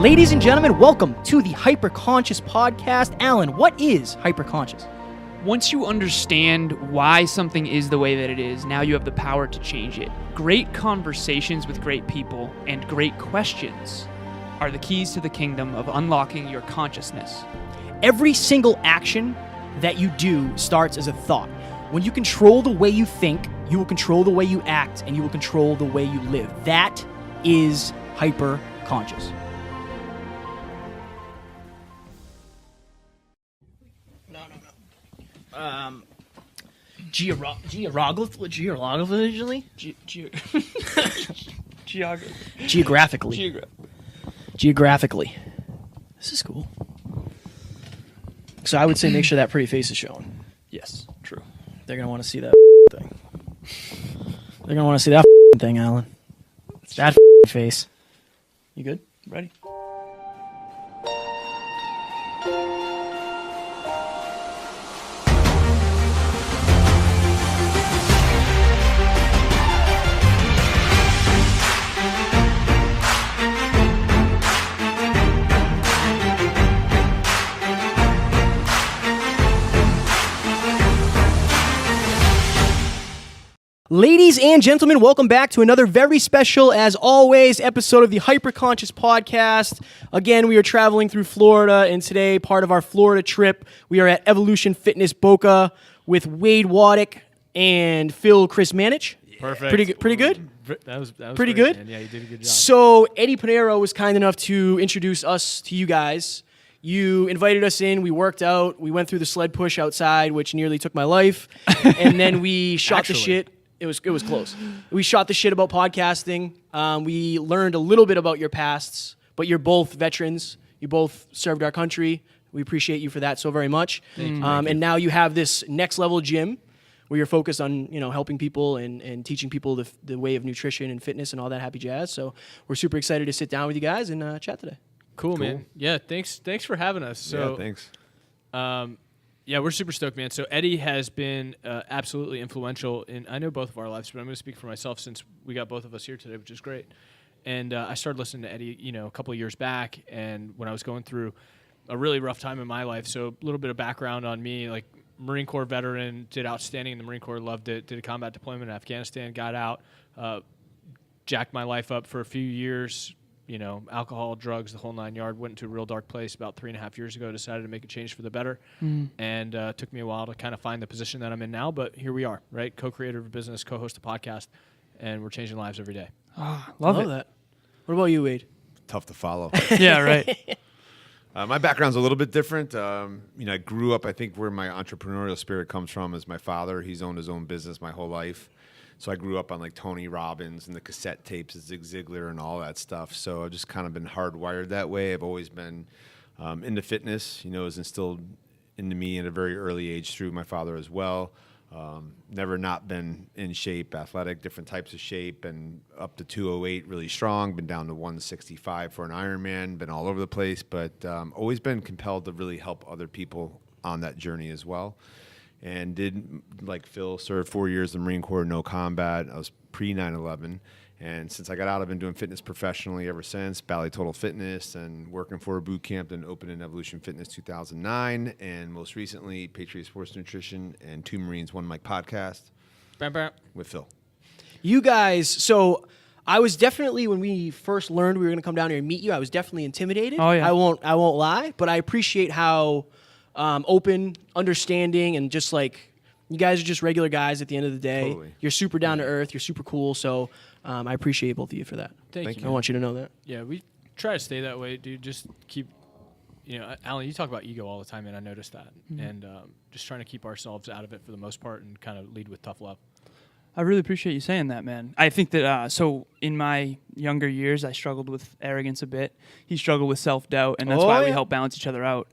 Ladies and gentlemen, welcome to the Hyperconscious Podcast. Alan, what is hyperconscious? Once you understand why something is the way that it is, now you have the power to change it. Great conversations with great people and great questions are the keys to the kingdom of unlocking your consciousness. Every single action that you do starts as a thought. When you control the way you think, you will control the way you act, and you will control the way you live. That is hyperconscious. Geographically. This is cool. So I would say make sure that pretty face is showing. Yes, true. They're going to want to see that thing. They're going to want to see that thing, Alan. That face. You good? Ready? Ladies and gentlemen, welcome back to another very special, as always, episode of the Hyperconscious Podcast. Again, we are traveling through Florida, and today, part of our Florida trip, we are at Evolution Fitness Boca with Wade Waddick and Phil Krizmanich. Perfect. Pretty good? That was pretty great, good? Man. Yeah, you did a good job. So, Eddie Pinero was kind enough to introduce us to you guys. You invited us in, we worked out, we went through the sled push outside, which nearly took my life, and then we shot the shit. It was close. We shot the shit about podcasting. We learned a little bit about your pasts, but you're both veterans. You both served our country. We appreciate you for that so very much. Thank you. And now you have this next level gym where you're focused on helping people and teaching people the way of nutrition and fitness and all that happy jazz. So we're super excited to sit down with you guys and chat today. Cool, man. Yeah, thanks for having us. So, yeah, thanks. Yeah, we're super stoked, man. So Eddie has been absolutely influential in, I know, both of our lives, but I'm going to speak for myself since we got both of us here today, which is great. And I started listening to Eddie, a couple of years back, and when I was going through a really rough time in my life. So a little bit of background on me, like Marine Corps veteran, did outstanding in the Marine Corps, loved it, did a combat deployment in Afghanistan, got out, jacked my life up for a few years, alcohol, drugs, the whole 9 yard, went into a real dark place about 3.5 years ago, decided to make a change for the better. And took me a while to kind of find the position that I'm in now, but here we are, right? Co-creator of a business, co-host a podcast, and we're changing lives every day. Love that. What about you, Wade? Tough to follow. Yeah, right. My background's a little bit different. I grew up, I think where my entrepreneurial spirit comes from is my father. He's owned his own business my whole life. So I grew up on like Tony Robbins and the cassette tapes of Zig Ziglar and all that stuff. So I've just kind of been hardwired that way. I've always been into fitness. It was instilled into me at a very early age through my father as well. Never not been in shape, athletic, different types of shape, and up to 208, really strong. Been down to 165 for an Ironman. Been all over the place, but always been compelled to really help other people on that journey as well. And did, like Phil, served 4 years in the Marine Corps, no combat. I was pre-9/11. And since I got out, I've been doing fitness professionally ever since, Bally Total Fitness, and working for a boot camp, and opened in Evolution Fitness 2009. And most recently, Patriot Sports Nutrition and Two Marines, One Mic podcast with Phil. You guys, so I was definitely, when we first learned we were going to come down here and meet you, I was definitely intimidated. Oh, yeah. I won't lie, but I appreciate how open, understanding, and just like you guys are just regular guys at the end of the day. Totally. You're super down to earth. You're super cool. So I appreciate both of you for that. Thank you. I want you to know that. Yeah, we try to stay that way, dude. Just keep, Alan, you talk about ego all the time, and I noticed that. And just trying to keep ourselves out of it for the most part and kind of lead with tough love. I really appreciate you saying that, man. I think that, so in my younger years, I struggled with arrogance a bit. He struggled with self-doubt, and that's why we help balance each other out.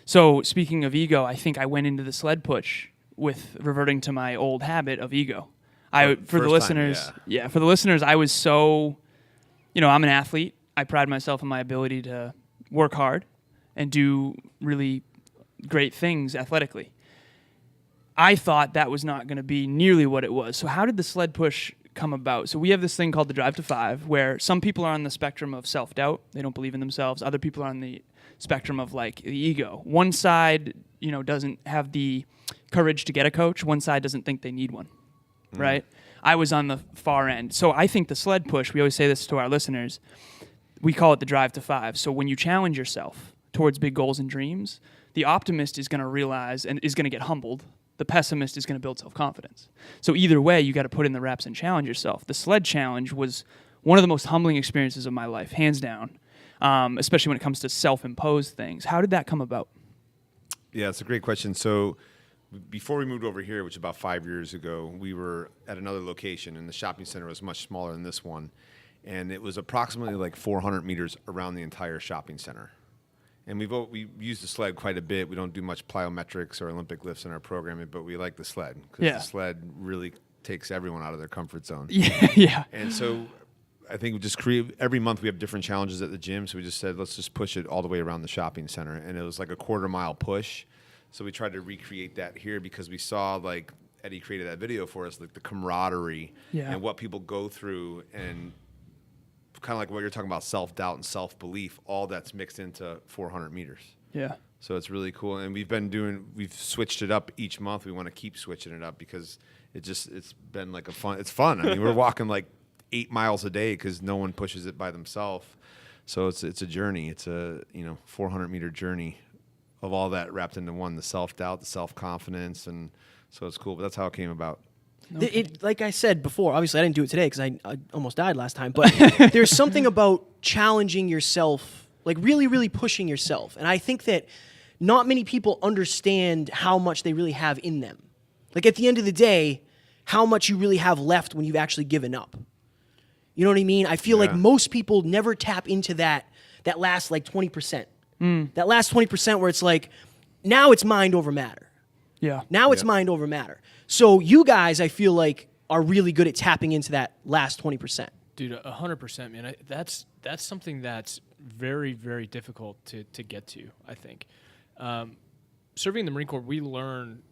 So speaking of ego, I think I went into the sled push with reverting to my old habit of ego. For the listeners, I was so, I'm an athlete. I pride myself on my ability to work hard and do really great things athletically. I thought that was not going to be nearly what it was. So how did the sled push come about? So we have this thing called the Drive to 5, where some people are on the spectrum of self-doubt. They don't believe in themselves. Other people are on the spectrum of like the ego. One side, doesn't have the courage to get a coach. One side doesn't think they need one, right? I was on the far end. So I think the sled push, we always say this to our listeners, we call it the Drive to 5. So when you challenge yourself towards big goals and dreams, the optimist is going to realize and is going to get humbled. The pessimist is going to build self-confidence. So either way, you got to put in the reps and challenge yourself. The sled challenge was one of the most humbling experiences of my life, hands down, especially when it comes to self-imposed things. How did that come about? Yeah, it's a great question. So before we moved over here, which was about 5 years ago, we were at another location, and the shopping center was much smaller than this one. And it was approximately like 400 meters around the entire shopping center. And we use the sled quite a bit. We don't do much plyometrics or Olympic lifts in our programming, but we like the sled because the sled really takes everyone out of their comfort zone. Yeah. And so I think we just every month we have different challenges at the gym. So we just said, let's just push it all the way around the shopping center. And it was like a 1/4 mile push. So we tried to recreate that here because we saw, like Eddie created that video for us, like the camaraderie and what people go through, and kind of like what you're talking about, self-doubt and self-belief, all that's mixed into 400 meters. Yeah. So it's really cool. And we've switched it up each month. We want to keep switching it up because it's been like it's fun. I mean, we're walking like 8 miles a day because no one pushes it by themselves. So it's a journey. It's a 400 meter journey of all that wrapped into one, the self-doubt, the self-confidence. And so it's cool, but that's how it came about. Okay. Like I said before, obviously I didn't do it today because I almost died last time, but there's something about challenging yourself, like really, really pushing yourself. And I think that not many people understand how much they really have in them. Like at the end of the day, how much you really have left when you've actually given up. You know what I mean? I feel like most people never tap into that last like 20%. That last 20% where it's like, now it's mind over matter. Yeah. Now it's mind over matter. So you guys, I feel like, are really good at tapping into that last 20%. Dude, 100%, man. That's something that's very, very difficult to get to, I think. Serving in the Marine Corps, we learn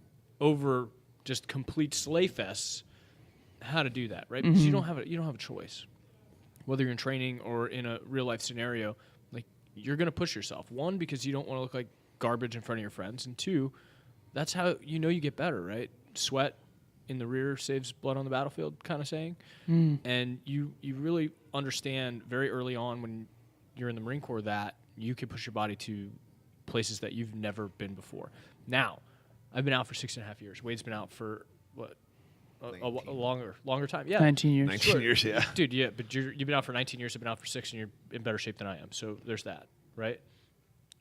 over just complete sleigh fests how to do that, right? Because you don't have a choice. Whether you're in training or in a real life scenario, like you're gonna push yourself. One, because you don't want to look like garbage in front of your friends, and two, that's how you get better, right? Sweat in the rear saves blood on the battlefield kind of saying. And you really understand very early on when you're in the Marine Corps that you can push your body to places that you've never been before. Now, I've been out for 6.5 years. Wade's been out for what? A longer time. Yeah. 19 years. 19 years, yeah. Dude, yeah, but you've been out for 19 years, I've been out for 6, and you're in better shape than I am. So there's that, right?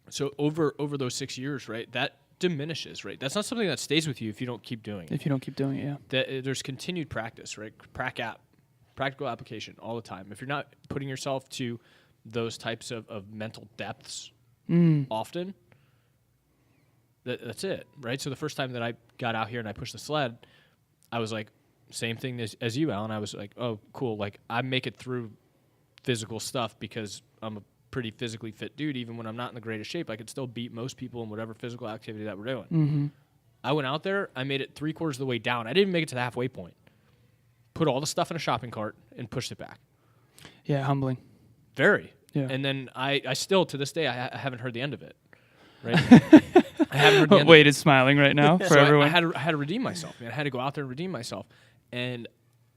So over those 6 years, right, that diminishes, right? That's not something that stays with you if you don't keep doing it. If you don't keep doing it, yeah. There's continued practice, right? Practical application all the time. If you're not putting yourself to those types of mental depths often, that's it, right? So the first time that I got out here and I pushed the sled, I was like, same thing as you, Alan. I was like, oh, cool. Like, I make it through physical stuff because I'm a pretty physically fit dude. Even when I'm not in the greatest shape, I could still beat most people in whatever physical activity that we're doing. I went out there. I made it 3/4 of the way down. I didn't even make it to the halfway point. Put all the stuff in a shopping cart and pushed it back. Yeah, humbling. Very. Yeah. And then I still, to this day, I haven't heard the end of it. Right? I haven't heard the end Wade is smiling right now for everyone. I had to redeem myself, man. I had to go out there and redeem myself. And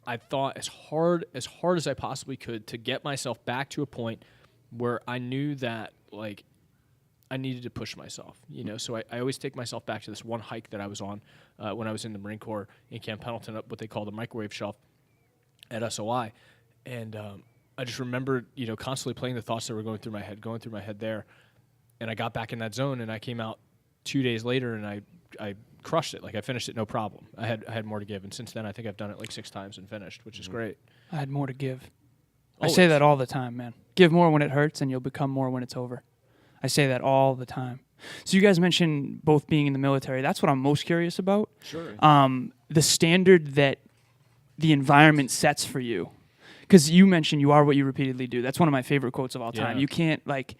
I thought as hard as I possibly could to get myself back to a point where I knew that, like, I needed to push myself, So I always take myself back to this one hike that I was on when I was in the Marine Corps in Camp Pendleton, up what they call the microwave shelf at SOI. And I just remembered, constantly playing the thoughts that were going through my head there. And I got back in that zone, and I came out 2 days later, and I crushed it. Like, I finished it, no problem. I had more to give. And since then, I think I've done it like 6 times and finished, which is great. I had more to give. Always. I say that all the time, man. Give more when it hurts, and you'll become more when it's over. I say that all the time. So you guys mentioned both being in the military. That's what I'm most curious about. Sure. The standard that the environment sets for you. Because you mentioned you are what you repeatedly do. That's one of my favorite quotes of all time. Yeah. You can't, like...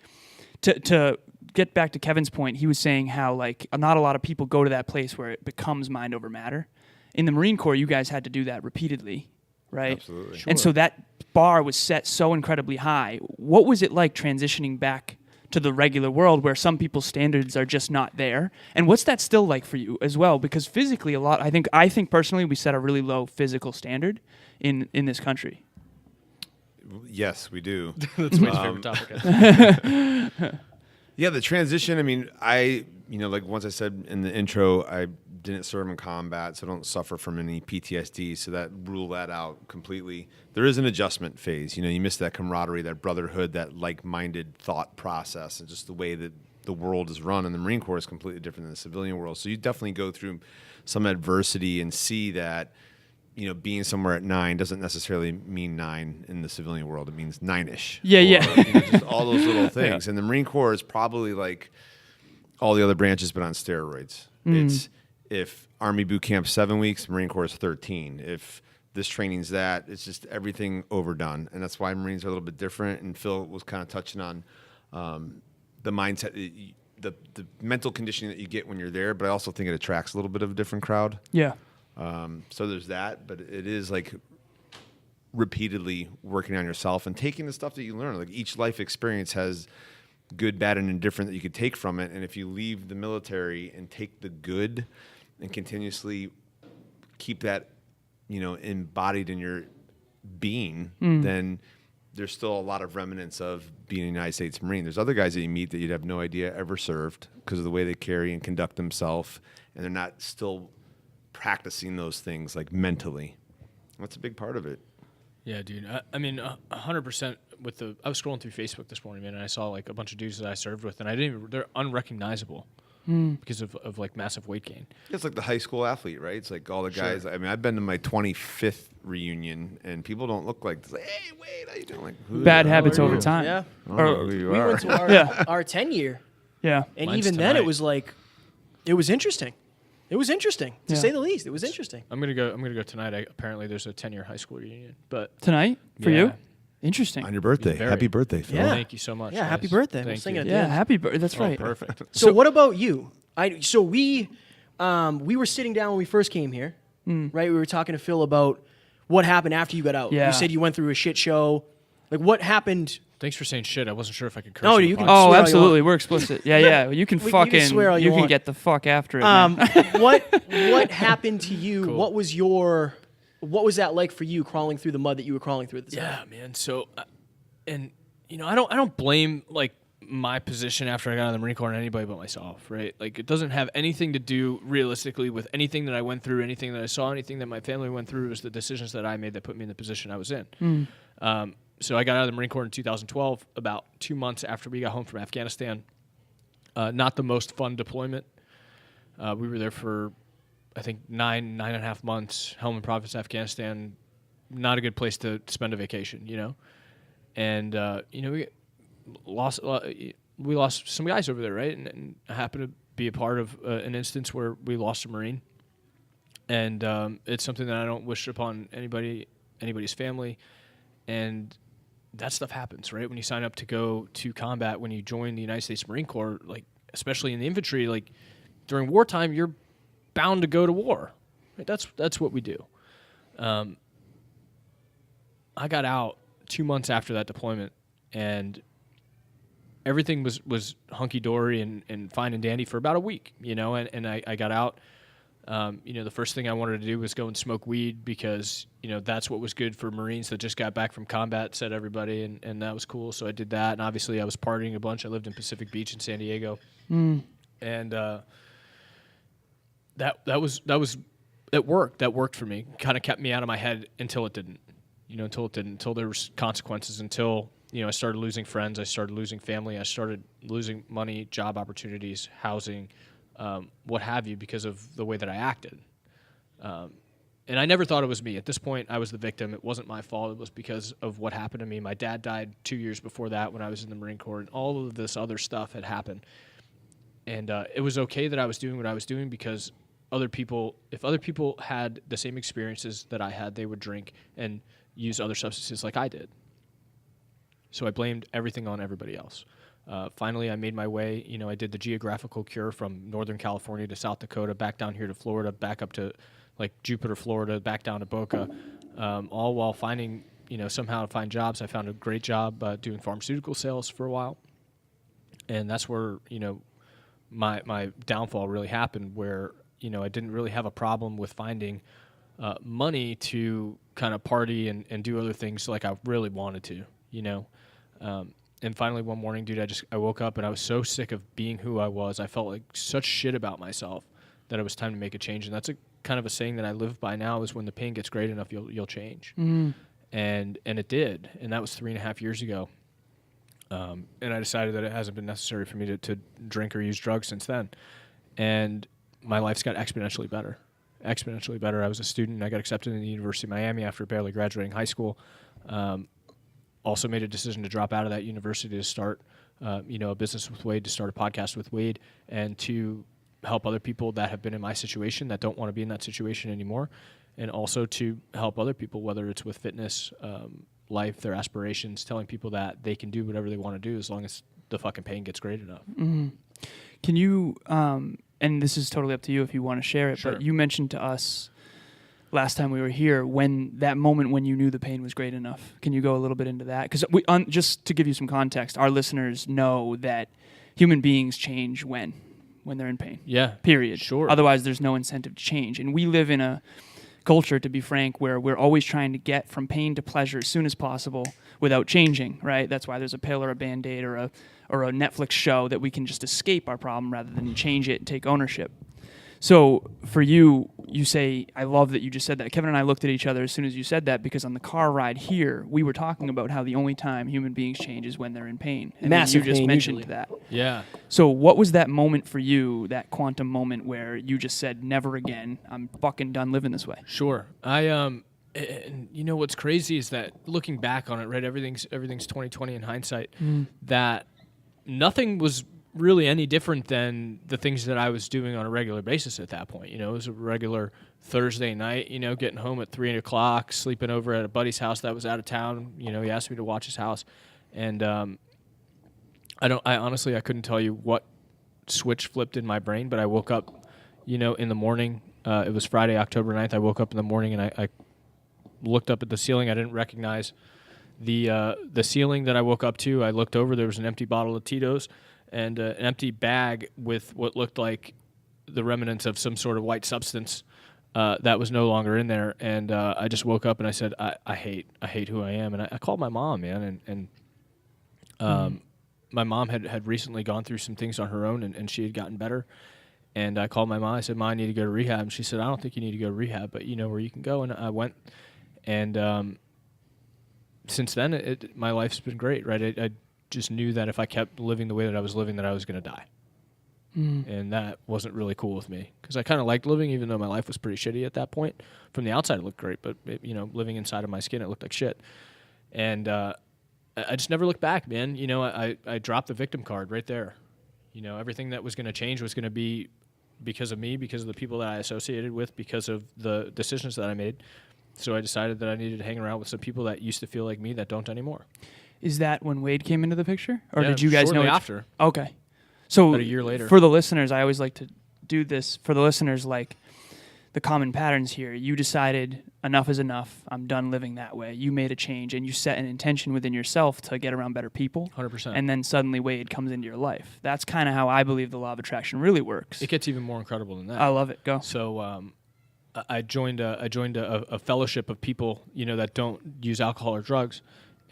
To get back to Kevin's point, he was saying how, like, not a lot of people go to that place where it becomes mind over matter. In the Marine Corps, you guys had to do that repeatedly, right? Absolutely. And so that bar was set so incredibly high. What was it like transitioning back to the regular world where some people's standards are just not there? And what's that still like for you as well? Because physically I think personally we set a really low physical standard in this country. Yes, we do. That's my favorite topic. Yeah, the transition. I mean, like once I said in the intro, I didn't serve in combat, so I don't suffer from any PTSD. So that rule that out completely. There is an adjustment phase. You miss that camaraderie, that brotherhood, that like-minded thought process, and just the way that the world is run. And the Marine Corps is completely different than the civilian world. So you definitely go through some adversity and see that. Being somewhere at 9 doesn't necessarily mean 9 in the civilian world. It means 9-ish. Yeah. Just all those little things. Yeah. And the Marine Corps is probably like all the other branches, but on steroids. It's if Army boot camp 7 weeks, Marine Corps is 13. If this training's that, it's just everything overdone. And that's why Marines are a little bit different. And Phil was kind of touching on the mindset, the mental conditioning that you get when you're there. But I also think it attracts a little bit of a different crowd. Yeah. So there's that, but it is like repeatedly working on yourself and taking the stuff that you learn. Like each life experience has good, bad, and indifferent that you could take from it. And if you leave the military and take the good and continuously keep that, embodied in your being, then there's still a lot of remnants of being a United States Marine. There's other guys that you meet that you'd have no idea ever served because of the way they carry and conduct themselves, and they're not still practicing those things like mentally. That's a big part of it. Yeah, dude. I mean, 100% with I was scrolling through Facebook this morning, man, and I saw like a bunch of dudes that I served with, and they're unrecognizable because of like massive weight gain. It's like the high school athlete, right? It's like all the guys. Sure. I mean, I've been to my 25th reunion, and people don't look like, hey, wait, how you doing? Like, bad habits over time. Yeah. We went to our 10-year. Yeah. And Mine's even tonight. then, it was interesting. It was interesting, to say the least. It was interesting. I'm gonna go tonight. Apparently, there's a 10-year high school reunion. But tonight for you? Interesting. On your birthday. Happy birthday, Phil. Yeah. Thank you so much. Yeah, guys. happy birthday. We'll Thank sing you. it at the Yeah, end. happy birthday. That's right. Perfect. So what about you? We were sitting down when we first came here, right? We were talking to Phil about what happened after you got out. Yeah. You said you went through a shit show. Like, what happened? Thanks for saying shit. I wasn't sure if I could curse. No, on the you can podcast. swear all Oh, you absolutely. want. We're explicit. Yeah. You can You fucking. can swear all you can want. get the fuck after it. Man. What happened to you? Cool. What was that like for you crawling through the mud that you were crawling through at the time? Yeah, man. So, and I don't blame like my position after I got out of the Marine Corps on anybody but myself, right? Like it doesn't have anything to do realistically with anything that I went through, anything that I saw, anything that my family went through. It was the decisions that I made that put me in the position I was in. So I got out of the Marine Corps in 2012, about 2 months after we got home from Afghanistan. Not the most fun deployment. We were there for, I think, 9.5 months, home in Province, Afghanistan. Not a good place to spend a vacation, And, we lost some guys over there, right? And I happened to be a part of an instance where we lost a Marine. And it's something that I don't wish upon anybody's family. And that stuff happens, right? When you sign up to go to combat, when you join the United States Marine Corps, like especially in the infantry, like during wartime, you're bound to go to war. Right? That's what we do. I got out 2 months after that deployment, and everything was hunky-dory and fine and dandy for about a week, and I got out. The first thing I wanted to do was go and smoke weed because, that's what was good for Marines that just got back from combat, said everybody, and that was cool. So I did that, and obviously I was partying a bunch. I lived in Pacific Beach in San Diego. And that worked. That worked for me. Kind of kept me out of my head until it didn't. Until there was consequences, until, I started losing friends, I started losing family, I started losing money, job opportunities, housing, what have you, because of the way that I acted. And I never thought it was me. At this point, I was the victim. It wasn't my fault. It was because of what happened to me. My dad died 2 years before that when I was in the Marine Corps, and all of this other stuff had happened. And it was okay that I was doing what I was doing because if other people had the same experiences that I had, they would drink and use other substances like I did. So I blamed everything on everybody else. Finally, I made my way. I did the geographical cure from Northern California to South Dakota, back down here to Florida, back up to like Jupiter, Florida, back down to Boca. all while finding, somehow to find jobs. I found a great job doing pharmaceutical sales for a while. And that's where, my downfall really happened, where, I didn't really have a problem with finding money to kind of party and do other things like I really wanted to, And finally one morning, dude, I woke up and I was so sick of being who I was. I felt like such shit about myself that it was time to make a change. And that's a kind of a saying that I live by now, is when the pain gets great enough, you'll change. Mm-hmm. And it did. And that was 3.5 years ago. And I decided that it hasn't been necessary for me to drink or use drugs since then. And my life's got exponentially better. I was a student. I got accepted into the University of Miami after barely graduating high school. Also made a decision to drop out of that university to start, a business with Wade, to start a podcast with Wade, and to help other people that have been in my situation that don't want to be in that situation anymore, and also to help other people, whether it's with fitness, life, their aspirations, telling people that they can do whatever they want to do as long as the fucking pain gets great enough. Mm-hmm. Can you, and this is totally up to you if you want to share it, Sure. But you mentioned to us last time we were here that moment when you knew the pain was great enough. Can you go a little bit into that? Because just to give you some context, our listeners know that human beings change when they're in pain. Yeah. Period. Sure. Otherwise, there's no incentive to change. And we live in a culture, to be frank, where we're always trying to get from pain to pleasure as soon as possible without changing, right? That's why there's a pill or a Band-Aid or a Netflix show that we can just escape our problem rather than change it and take ownership. So for you say, I love that you just said that. Kevin and I looked at each other as soon as you said that, because on the car ride here, we were talking about how the only time human beings change is when they're in pain. And Massive you just pain, mentioned usually. that. Yeah. So what was that moment for you, that quantum moment where you just said, never again, I'm fucking done living this way? Sure. And what's crazy is that looking back on it, right, everything's 2020 in hindsight, that nothing was really any different than the things that I was doing on a regular basis at that point. It was a regular Thursday night, getting home at 3 o'clock, sleeping over at a buddy's house that was out of town. He asked me to watch his house. And I honestly couldn't tell you what switch flipped in my brain, but I woke up, in the morning. It was Friday, October 9th. I woke up in the morning and I looked up at the ceiling. I didn't recognize the ceiling that I woke up to. I looked over. There was an empty bottle of Tito's and an empty bag with what looked like the remnants of some sort of white substance that was no longer in there. And I just woke up and I said, I hate who I am. And I called my mom, man. And my mom had recently gone through some things on her own, and she had gotten better. And I called my mom. I said, "Mom, I need to go to rehab." And she said, "I don't think you need to go to rehab, but you know where you can go." And I went. And since then, my life's been great, right? I just knew that if I kept living the way that I was living, that I was going to die. And that wasn't really cool with me, because I kind of liked living, even though my life was pretty shitty at that point. From the outside, it looked great, but living inside of my skin, it looked like shit. And I just never looked back, man. I dropped the victim card right there. Everything that was going to change was going to be because of me, because of the people that I associated with, because of the decisions that I made. So I decided that I needed to hang around with some people that used to feel like me that don't anymore. Is that when Wade came into the picture? Or Yeah, did you guys know shortly after? Okay. So About a year later. For the listeners, I always like to do this. For the listeners, like the common patterns here, you decided enough is enough. I'm done living that way. You made a change, and you set an intention within yourself to get around better people. 100%. And then suddenly Wade comes into your life. That's kind of how I believe the law of attraction really works. It gets even more incredible than that. I love it. Go. So I joined a fellowship of people, that don't use alcohol or drugs.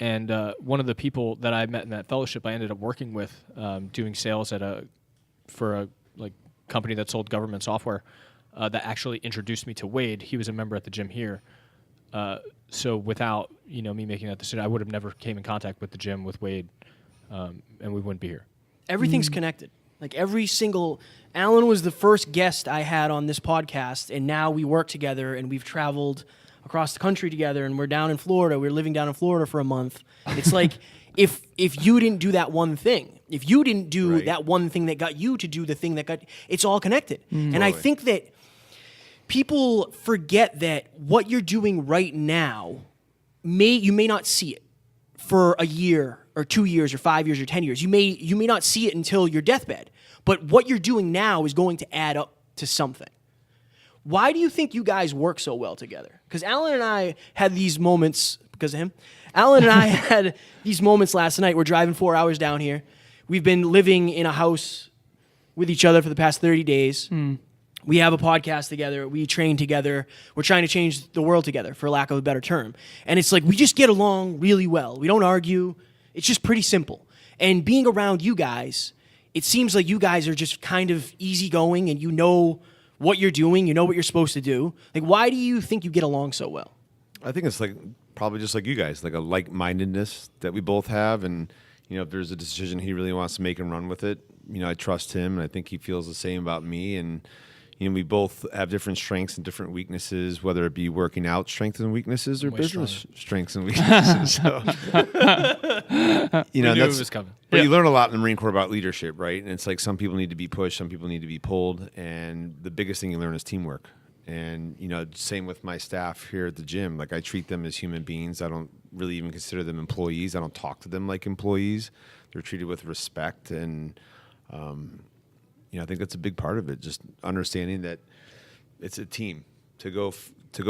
And one of the people that I met in that fellowship, I ended up working with, doing sales for a company that sold government software, that actually introduced me to Wade. He was a member at the gym here. So without me making that decision, I would have never came in contact with the gym, with Wade, and we wouldn't be here. Everything's connected. Like Alan was the first guest I had on this podcast, and now we work together, and we've traveled across the country together, and we're down in Florida. We're living down in Florida for a month. It's like if you didn't do that one thing, if you didn't do that one thing that got you to do the thing that got, it's all connected. And I think that people forget that what you're doing right now, you may not see it for a year or 2 years or 5 years or 10 years. You may not see it until your deathbed. But what you're doing now is going to add up to something. Why do you think you guys work so well together? because Alan and I had these moments because of him. Alan and I had these moments last night. We're driving 4 hours down here. We've been living in a house with each other for the past 30 days. We have a podcast together. We train together. We're trying to change the world together, for lack of a better term. And it's like we just get along really well. We don't argue. It's just pretty simple. And being around you guys, it seems like you guys are just kind of easygoing and you know what you're doing. You know what you're supposed to do. Like, why do you think you get along so well? I think it's like probably just like you guys, like a like-mindedness that we both have. And, you know, if there's a decision he really wants to make and run with it, you know, I trust him, and I think he feels the same about me. And, you know, we both have different strengths and different weaknesses, whether it be working out strengths and weaknesses or business strengths and weaknesses. So, you know, it was coming. But you learn a lot in the Marine Corps about leadership, right? And it's like some people need to be pushed, some people need to be pulled, and the biggest thing you learn is teamwork. And, you know, same with my staff here at the gym. Like, I treat them as human beings. I don't really even consider them employees. I don't talk to them like employees. They're treated with respect. And, you know, I think that's a big part of it, just understanding that it's a team. To go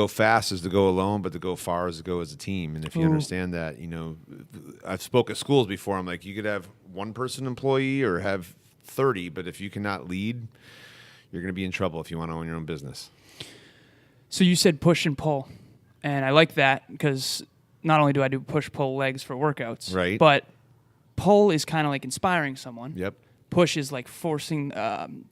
fast is to go alone, but to go far is to go as a team. And if you understand that, you know, I've spoke at schools before. I'm like, you could have one person employee or have 30, but if you cannot lead, you're going to be in trouble if you want to own your own business. So you said push and pull, and I like that because not only do I do push-pull legs for workouts, right, but pull is kind of like inspiring someone. Yep. Push is like forcing,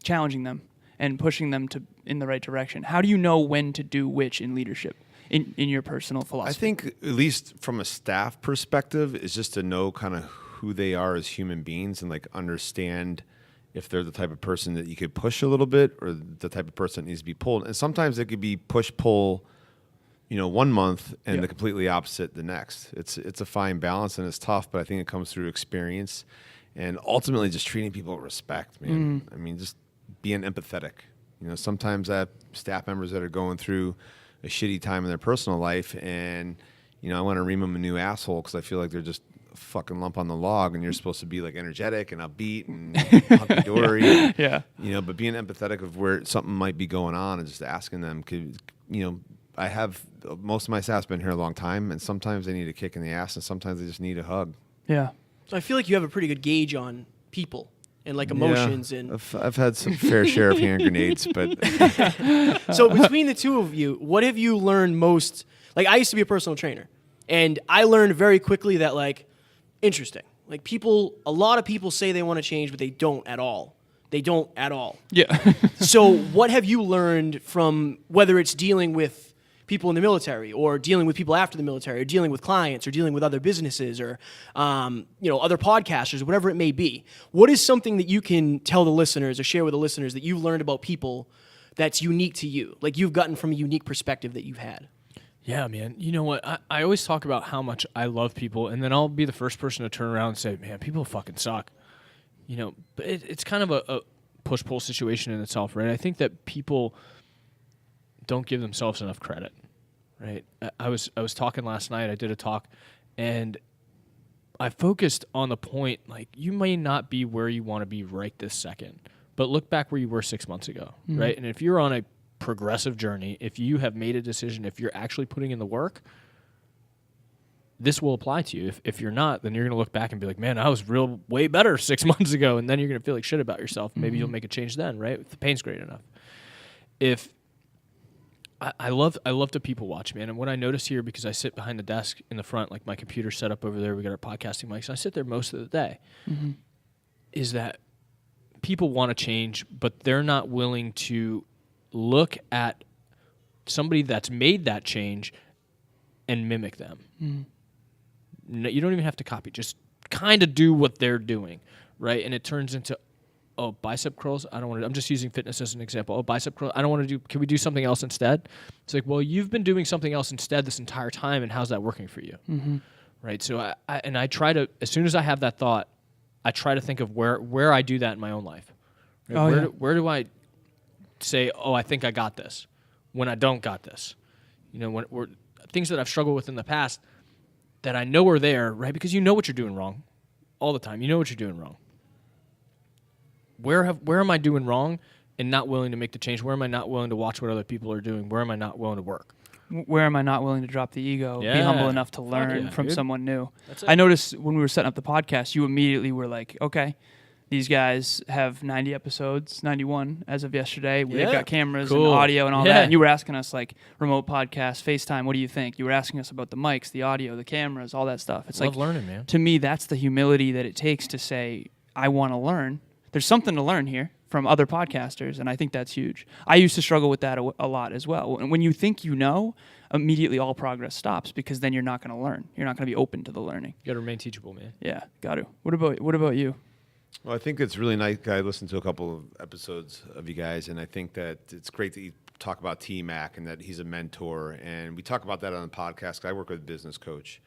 challenging them and pushing them in the right direction. How do you know when to do which in leadership, in your personal philosophy? I think, at least from a staff perspective, is just to know kind of who they are as human beings and like understand if they're the type of person that you could push a little bit or the type of person that needs to be pulled. And sometimes it could be push-pull, you know, 1 month and the completely opposite the next. It's a fine balance and it's tough, but I think it comes through experience and ultimately just treating people with respect, man. I mean, just being empathetic. You know, sometimes I have staff members that are going through a shitty time in their personal life and, you know, I want to ream them a new asshole because I feel like they're just a fucking lump on the log and you're supposed to be like energetic and upbeat and hunky-dory. Yeah. You know, but being empathetic of where something might be going on and just asking them, you know, I have most of my staff's been here a long time and sometimes they need a kick in the ass and sometimes they just need a hug. Yeah. So I feel like you have a pretty good gauge on people and like emotions. And I've had some fair share of hand grenades, but so between the two of you, what have you learned most? Like, I used to be a personal trainer and I learned very quickly that, like, interesting. Like, a lot of people say they want to change, but they don't at all. They don't at all. Yeah. So what have you learned from, whether it's dealing with people in the military or dealing with people after the military or dealing with clients or dealing with other businesses or, you know, other podcasters, whatever it may be? What is something that you can tell the listeners or share with the listeners that you've learned about people that's unique to you? Like, you've gotten from a unique perspective that you've had? Yeah, man. You know what? I always talk about how much I love people, and then I'll be the first person to turn around and say, man, people fucking suck. You know, but it's kind of a push-pull situation in itself, right? I think that people don't give themselves enough credit, right? I was talking last night. I did a talk, and I focused on the point, like, you may not be where you want to be right this second, but look back where you were 6 months ago, right? And if you're on a progressive journey, if you have made a decision, if you're actually putting in the work, this will apply to you. If you're not, then you're going to look back and be like, man, I was way better 6 months ago, and then you're going to feel like shit about yourself. Maybe you'll make a change then, right? If the pain's great enough. I love to people watch, man. And what I notice here, because I sit behind the desk in the front, like my computer's set up over there, we got our podcasting mics, and I sit there most of the day, is that people want to change, but they're not willing to look at somebody that's made that change and mimic them. No, you don't even have to copy. Just kind of do what they're doing, right? And it turns into, oh, bicep curls, I don't want to. I'm just using fitness as an example. Oh, bicep curls, I don't want to do. Can we do something else instead? It's like, well, you've been doing something else instead this entire time, and how's that working for you? Right? So I try to, as soon as I have that thought, I try to think of where I do that in my own life. Right? Where do I say, oh, I think I got this, when I don't got this? You know, when things that I've struggled with in the past that I know are there, right? Because you know what you're doing wrong all the time. You know what you're doing wrong. Where am I doing wrong and not willing to make the change? Where am I not willing to watch what other people are doing? Where am I not willing to work? Where am I not willing to drop the ego? Be Yeah. humble enough to Fuck learn yeah, from dude. someone new. That's it. I noticed when we were setting up the podcast, you immediately were like, okay, these guys have 90 episodes, 91 as of yesterday. They've Yeah. got cameras Cool. and audio and all Yeah. that. And you were asking us, like, remote podcast, FaceTime, what do you think? You were asking us about the mics, the audio, the cameras, all that stuff. It's Love like, learning, man. to me, that's the humility that it takes to say, I want to learn. There's something to learn here from other podcasters, and I think that's huge. I used to struggle with that a lot as well. And when you think you know, immediately all progress stops because then you're not going to learn. You're not going to be open to the learning. You got to remain teachable, man. Yeah, got to. What about you? Well, I think it's really nice. I listened to a couple of episodes of you guys, and I think that it's great that you talk about T-Mac and that he's a mentor. And we talk about that on the podcast 'cause I work with a business coach,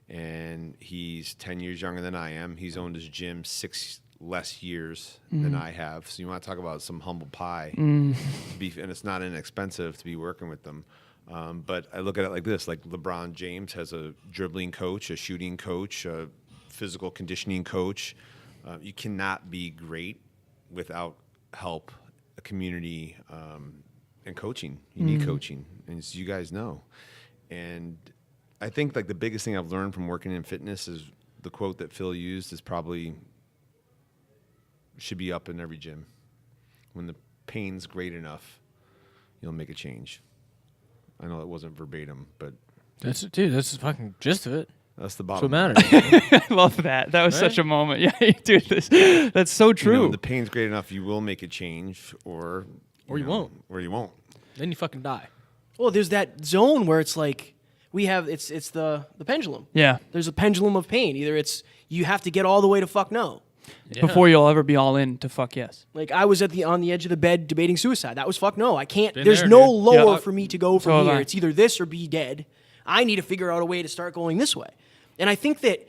and he's 10 years younger than I am. He's owned his gym 6 less years than I have. So you want to talk about some humble pie. And it's not inexpensive to be working with them. But I look at it like this, like LeBron James has a dribbling coach, a shooting coach, a physical conditioning coach. You cannot be great without help, a community, and coaching. You need coaching, and as you guys know. And I think like the biggest thing I've learned from working in fitness is the quote that Phil used is probably should be up in every gym. When the pain's great enough, you'll make a change. I know that wasn't verbatim, but That's the fucking gist of it. that's the That's bottom. what matters. I love that. That was Right? such a moment. Yeah, dude, that's so true. You know, when the pain's great enough, you will make a change, or you won't. or you won't. Then you fucking die. Well, there's that zone where it's like we have it's the pendulum. Yeah. There's a pendulum of pain. Either it's you have to get all the way to fuck no. Yeah. Before you'll ever be all in to fuck yes. Like I was on the edge of the bed debating suicide. That was fuck no. I can't. Been There's there, no dude. lower Yeah. for me to go So from have here. I. It's either this or be dead. I need to figure out a way to start going this way. And I think that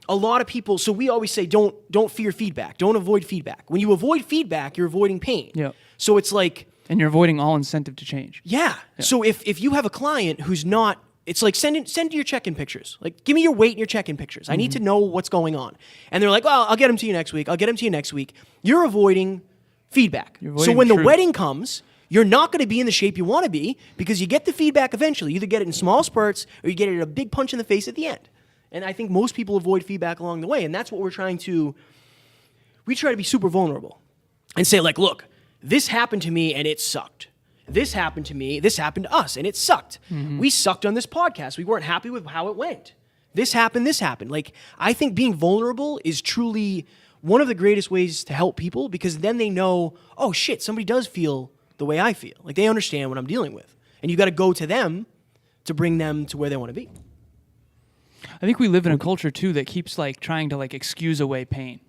a lot of people. So we always say don't fear feedback. Don't avoid feedback. When you avoid feedback, you're avoiding pain. Yeah. So it's like And you're avoiding all incentive to change. yeah. So if you have a client who's not, it's like send your check-in pictures. Like, give me your weight and your check-in pictures. I need to know what's going on. And they're like, well, I'll get them to you next week. I'll get them to you next week. You're avoiding feedback. You're So avoiding when the truth. wedding comes, you're not going to be in the shape you want to be because you get the feedback eventually. You either get it in small spurts or you get it a big punch in the face at the end. And I think most people avoid feedback along the way. And that's what we try to be super vulnerable and say, like, look, this happened to me and it sucked. This happened to me, this happened to us, and it sucked. We sucked on this podcast. We weren't happy with how it went. This happened. Like, I think being vulnerable is truly one of the greatest ways to help people because then they know, oh shit, somebody does feel the way I feel. Like, they understand what I'm dealing with. And you got to go to them to bring them to where they want to be. I think we live in a culture too that keeps like trying to like excuse away pain.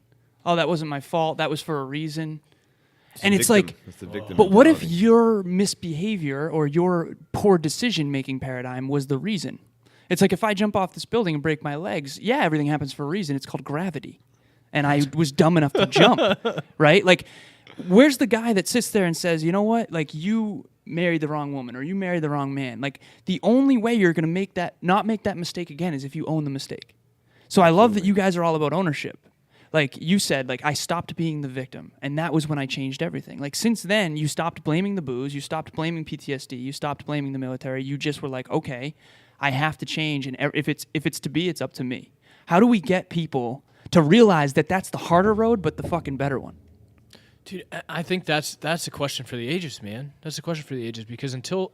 Oh, that wasn't my fault. That was for a reason. And it's like, It's the victim but what if mentality. your misbehavior or your poor decision-making paradigm was the reason? It's like if I jump off this building and break my legs, yeah, everything happens for a reason. It's called gravity. And I was dumb enough to jump, right? Like, where's the guy that sits there and says, you know what? Like, you married the wrong woman or you married the wrong man. Like, the only way you're going to not make that mistake again is if you own the mistake. So I love that you guys are all about ownership. Like you said, like I stopped being the victim, and that was when I changed everything. Like since then, you stopped blaming the booze, you stopped blaming PTSD, you stopped blaming the military. You just were like, okay, I have to change, and if it's to be, it's up to me. How do we get people to realize that that's the harder road, but the fucking better one? Dude, I think that's a question for the ages, man. That's a question for the ages because Well,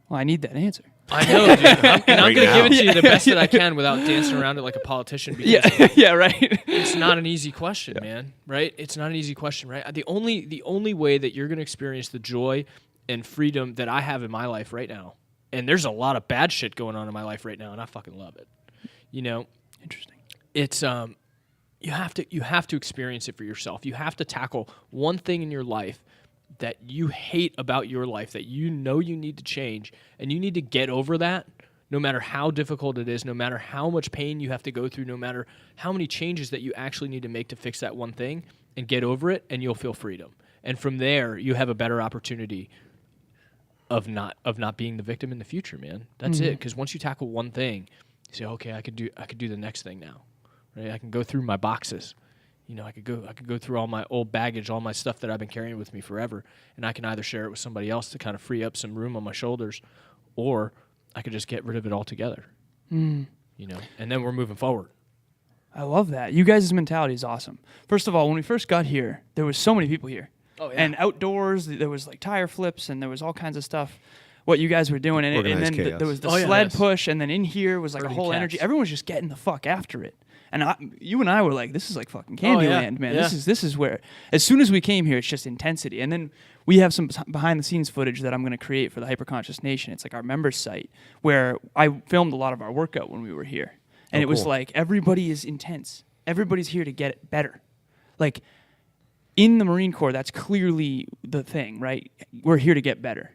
I need that answer. I know, dude. I'm Right going to give it now. to you the best that I can without dancing around it like a politician because Yeah, right. it's not an easy question, man. Right? It's not an easy question, right? The only way that you're going to experience the joy and freedom that I have in my life right now, and there's a lot of bad shit going on in my life right now, and I fucking love it. You know, Interesting. it's you have to experience it for yourself. You have to tackle one thing in your life that you hate about your life that you know you need to change, and you need to get over that no matter how difficult it is, no matter how much pain you have to go through, no matter how many changes that you actually need to make to fix that one thing, and get over it, and you'll feel freedom. And from there, you have a better opportunity of not being the victim in the future, man. That's it. Because once you tackle one thing, you say, okay, I could do the next thing now. Right? I can go through my boxes. You know, I could go through all my old baggage, all my stuff that I've been carrying with me forever, and I can either share it with somebody else to kind of free up some room on my shoulders, or I could just get rid of it altogether. You know, and then we're moving forward. I love that. You guys' mentality is awesome. First of all, when we first got here, there was so many people here. Oh, yeah. And outdoors, there was like tire flips and there was all kinds of stuff. What you guys were doing, and then there was the sled push, and then in here was like a whole energy. Everyone was just getting the fuck after it. And you and I were like, this is like fucking Candyland, man. Yeah. This is where, as soon as we came here, it's just intensity. And then we have some behind the scenes footage that I'm going to create for the Hyperconscious Nation. It's like our members site where I filmed a lot of our workout when we were here. And it was like, everybody is intense. Everybody's here to get it better. Like in the Marine Corps, that's clearly the thing, right? We're here to get better.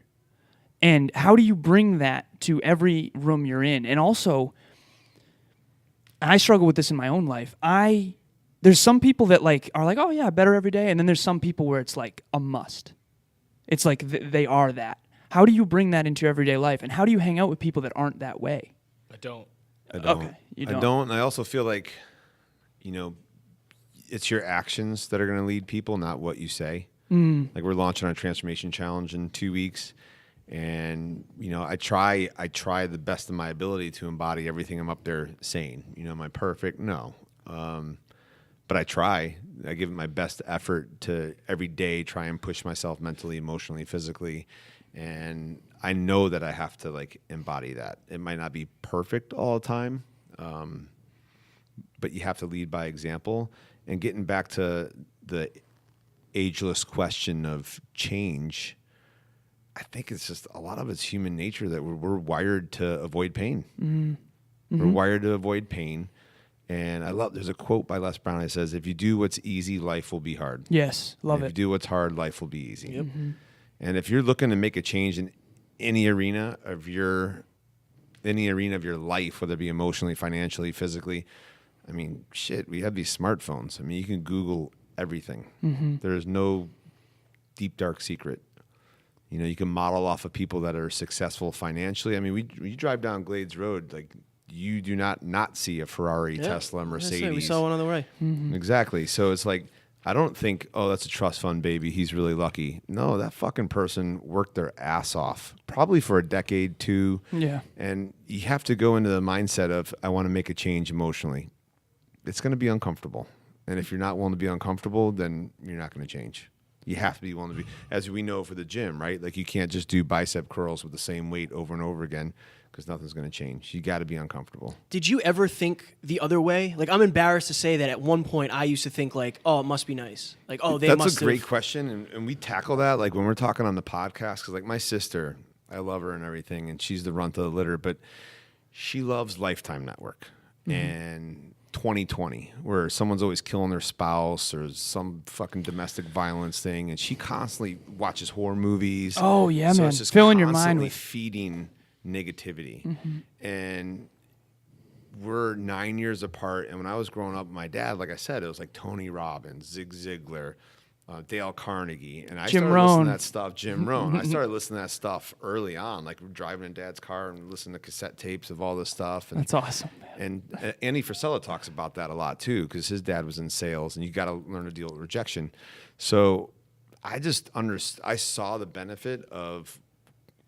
And how do you bring that to every room you're in? And also, I struggle with this in my own life. There's some people that like are like, oh yeah, better every day. And then there's some people where it's like a must. It's like they are that. How do you bring that into your everyday life? And how do you hang out with people that aren't that way? I don't. Okay, you don't. I don't. And I also feel like, you know, it's your actions that are going to lead people, not what you say. Like we're launching our transformation challenge in 2 weeks. And, you know, I try the best of my ability to embody everything I'm up there saying. You know, am I perfect? No. But I try. I give it my best effort to every day try and push myself mentally, emotionally, physically. And I know that I have to, like, embody that. It might not be perfect all the time, but you have to lead by example. And getting back to the ageless question of change, I think it's just a lot of it's human nature that we're wired to avoid pain. We're wired to avoid pain. And there's a quote by Les Brown that says, if you do what's easy, life will be hard. Yes, love it. If you do what's hard, life will be easy. Yep. And if you're looking to make a change in any arena of your life, whether it be emotionally, financially, physically, I mean, shit, we have these smartphones. I mean, you can Google everything. There's no deep, dark secret. You know, you can model off of people that are successful financially. I mean, we drive down Glades Road, like you do not see a Ferrari, Tesla, Mercedes. We saw one on the way. Exactly. So it's like, I don't think, oh, that's a trust fund baby, he's really lucky. No, that fucking person worked their ass off, probably for a decade, 2. Yeah. And you have to go into the mindset of, I want to make a change emotionally. It's going to be uncomfortable. And if you're not willing to be uncomfortable, then you're not going to change. You have to be willing to be, as we know for the gym, right? Like you can't just do bicep curls with the same weight over and over again because nothing's going to change. You got to be uncomfortable. Did you ever think the other way? Like, I'm embarrassed to say that at one point I used to think like, oh, it must be nice. Like, oh, they must have. That's a great question. And we tackle that like when we're talking on the podcast, because like my sister, I love her and everything, and she's the runt of the litter, but she loves Lifetime Network. And 2020, where someone's always killing their spouse or some fucking domestic violence thing, and she constantly watches horror movies. Oh yeah, so man, it's just filling your mind with feeding negativity. And we're 9 years apart. And when I was growing up, my dad, like I said, it was like Tony Robbins, Zig Ziglar, Dale Carnegie, and I Jim started Rohn. listening to that stuff. Jim Rohn. I started listening to that stuff early on, like driving in Dad's car and listening to cassette tapes of all this stuff. And, That's awesome, man. And Andy Frisella talks about that a lot too, because his dad was in sales, and you got to learn to deal with rejection. So I just I saw the benefit of